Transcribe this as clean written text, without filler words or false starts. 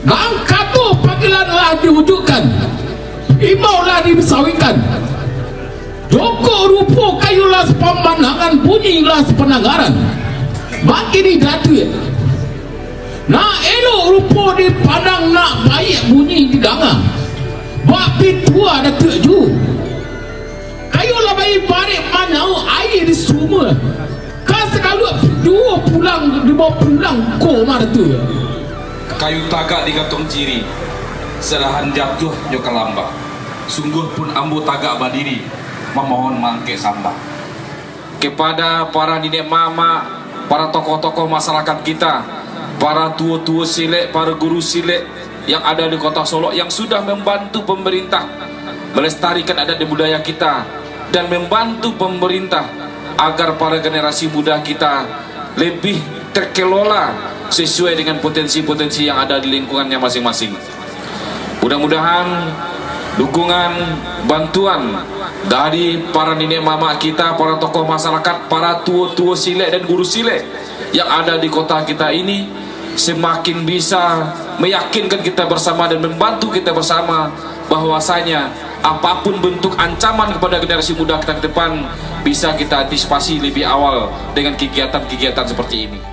Langkah tu panggilanlah diwujudkan, imaulah disawikan. Joko rupo kayulah pemandangan, bunyilah penanggaran. Makin didatu. Nak elok rupo dipandang, nak baik bunyi didengar. Bak pitua ada tuju. Kayulah baik barik manau air di sumur. Kan sekalu dua pulang dibawa pulang ko mar tu. Kayu tagak digantung ciri, serahan jatuh jo kelambak. Sungguh pun ambo tagak berdiri, memohon mangke sambah. Kepada para nenek mama, para tokoh-tokoh masyarakat kita, para tua-tua silek, para guru silek yang ada di kota Solo yang sudah membantu pemerintah melestarikan adat dan budaya kita, dan membantu pemerintah agar para generasi muda kita lebih terkelola sesuai dengan potensi-potensi yang ada di lingkungannya masing-masing. Mudah-mudahan dukungan, bantuan dari para nenek mama kita, para tokoh masyarakat, para tua-tua silek dan guru silek yang ada di kota kita ini semakin bisa meyakinkan kita bersama dan membantu kita bersama bahwasanya apapun bentuk ancaman kepada generasi muda kita ke depan bisa kita antisipasi lebih awal dengan kegiatan-kegiatan seperti ini.